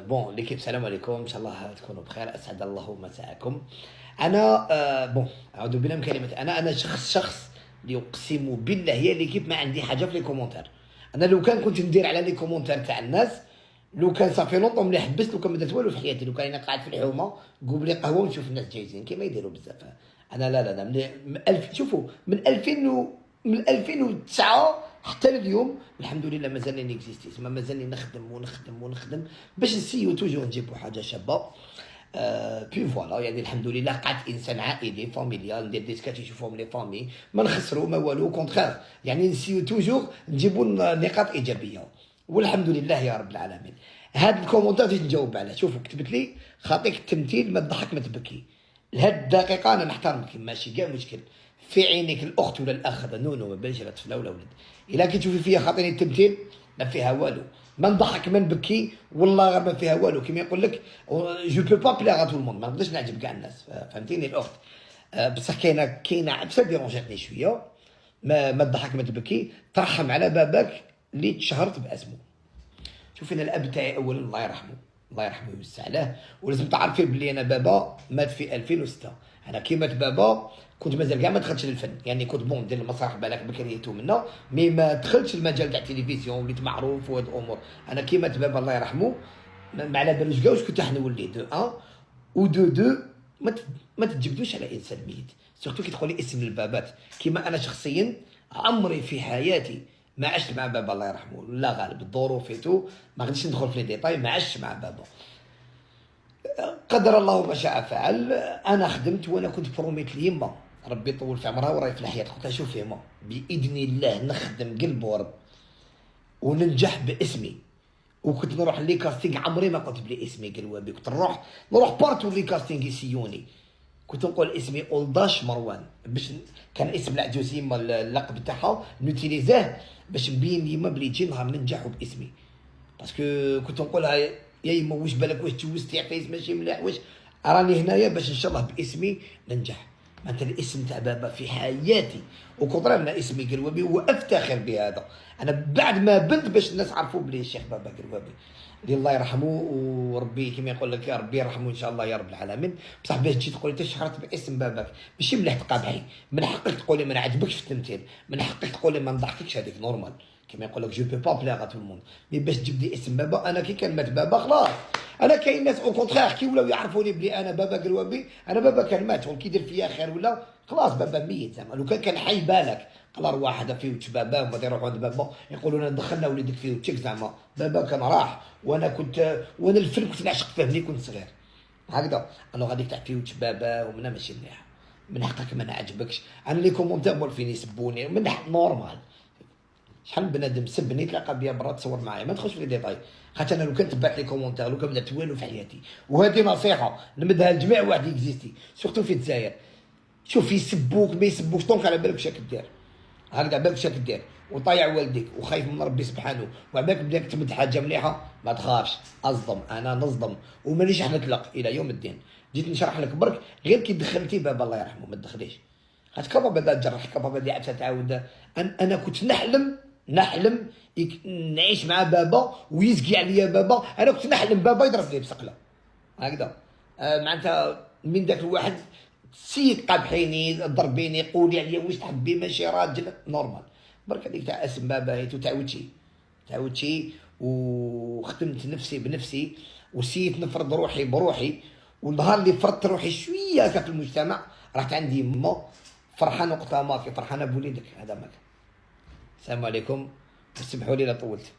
بون ليكيب، السلام عليكم، ان شاء الله تكونوا بخير، اسعد الله مساءكم. انا بون اعوذ بالله من كلمه انا شخص اللي يقسم بالله يا ليكيب ما عندي حاجه في لي كومونتير. انا لو كان كنت ندير على لي كومونتير تاع الناس، لو كان صافي لونطون ملي حبست، لو كان ما درت والو في حياتي، لو كان انا قاعد في الحومه نقوم لي قهوه ونشوف الناس جايزين كيما يديروا بزاف. انا لا شوفوا من 2009 حتى اليوم الحمد لله مازالني نيكزيستي، تسمى مازالني نخدم باش نسيو توجور نجيبو حاجه شابه. بي فوالا، يعني الحمد لله قعدت انسان عائلي فاميليال، ندير ديسكات يشوفوهم لي فامي، ما نخسروا ما والو، كونتخير يعني نسيو توجور نجيبو نقاط ايجابيه، والحمد لله يا رب العالمين. هاد الكومونتير جيت نجاوب عليه. شوفوا كتبت لي خاطيك التمثيل ما تضحك ما تبكي. لهاد الدقيقه انا نحترمك، ماشي كاع مشكل في عينيك الاخت ولا الاخ، نو ما باليش لا طفله ولا ولد. الا كي تشوفي فيا خاطيني التمثيل ما فيها والو، ما نضحك ما نبكي، والله غير ما فيها والو. كيما يقول لك جو بو با بليغ ا تو الموند، ما نقدرش نعجب كاع الناس، فهمتيني الاخت. بصح كاينه عبسه ديرونجاتني شويه، ما تضحك ما تبكي، ترحم على باباك اللي تشهرت باسمه. شوف انا الاب تاعي اولا الله يرحمه، الله يرحمه ويوسع عليه، ولازم تعرفي بلي انا بابا مات في 2006. انا كي مات بابا كنت مازال كاع ما دخلتش للفن، يعني كنت بون ندير المسرح بالك بكريتو منا، مي ما دخلتش المجال تاع التلفزيون وليت معروف وهاد الامور. انا كي مات بابا الله يرحمه ما على بالوش كاع واش كنت حنولي. دو ان و دو ما تتجبدوش على انسان ميت، سورتو كي تقولي اسم البابات. كيما انا شخصيا عمري في حياتي ما عشت مع بابا الله يرحمه، لا غالب الظروف فيتو ما غاديش ندخل في لي ديتاي، ما عشتش مع بابا. قدر الله ما شاء فعل. انا خدمت وانا كنت بروميت ليما ربي يطول في عمرها وراهي في الحياه، قلت لها شوفي يما باذن الله نخدم قلب ورب وننجح باسمي. وكنت نروح لي كاستينغ، عمري ما قلت بلي اسمي قلوابي، كنت نروح بارتو لي كاستينغ يسيوني، كنت نقول اسمي اولداش مروان، باش كان اسم العجوز يما اللقب تاعها نوتيليزاه باش نبين يما بلي تجي نهار ننجحوا باسمي. باسكو كنت نقولها يا يما واش بالك واش تجوزتي عفايس ماشي مليح، واش راني هنايا باش ان شاء الله باسمي ننجح. مثلا الاسم تاع بابا في حياتي وكثر من اسمي قلوابي وافتخر بهذا. انا بعد ما بنت باش الناس عرفوا بلي الشيخ بابا قلوابي اللي الله يرحمه، وربي كما يقول لك يا ربي يرحمه ان شاء الله يا رب العالمين. بصح باش تجي تقولي تشهرت باسم باباك ماشي مليح تقابحي، من حقك تقولي ما نعجبكش في التمثيل، من حقك تقولي ما نضحككش، هذيك نورمال. كما يقول لك جو بو با بليغ ا تو الموند. مي باش تجيب لي اسم بابا، انا كي كان مات بابا خلاص. انا كاين ناس او كونترير كي ولاو يعرفوني بلي انا بابا قلوابي، انا بابا كان مات وكي يدير فيا خير ولا خلاص بابا ميت. زعما لو كان حي بالك قال ارواح هذا في وجه بابا وما يروحوا عند بابا يقولوا لنا دخلنا وليدك في وجهك، زعما بابا كان راح. وانا الفيلم كنت نعشق فيه ملي كنت صغير هكذا. انا غاديك تاع في وجه بابا ومنا ماشي مليح، من حقك ما نعجبكش. انا لي كومونتير مولفين يسبوني من حق نورمال. شحال من بنادم سبني تلاقى بيا برا تصور معايا، ما ندخلش في لي ديتاي، خاطر انا لو كان تبعت لي كومونتير لو كان بدات والو في حياتي. وهذه نصيحه نمدها لجميع واحد اكزيستي سورتو في الجزائر. شوف يسبوك ما يسبوكش طونك على بالك واش راك دير، هكذا بالك واش راك دير وطايع والديك وخايف من ربي سبحانه، وعبالك بداك تمد حاجه مليحه ما تخافش. اصدم انا نصدم ومانيش حنطلق الى يوم الدين. جيت نشرح لك برك غير كي دخلتي بابا الله يرحمه ما تدخليش، خاطر كبابا بدا تجرح كبابا اللي عبسه تعاود. انا كنت نحلم نعيش مع بابا ويزكي عليا بابا. انا كنت نحلم بابا يضرب لي بسقله هكذا. معناتها من ذاك الواحد سيد قابحيني ضربيني قولي عليا واش تحبي ماشي راجل نورمال. برك هذيك تاع اسم بابا هي تعاودتي وخدمت نفسي بنفسي وسيت نفرض روحي بروحي. والنهار اللي فرضت روحي شويه هكا في المجتمع رحت عندي يما فرحانه قطاماكي فرحانه بوليدك. هذا ما كان. السلام عليكم، سمحوا لي لا طولت.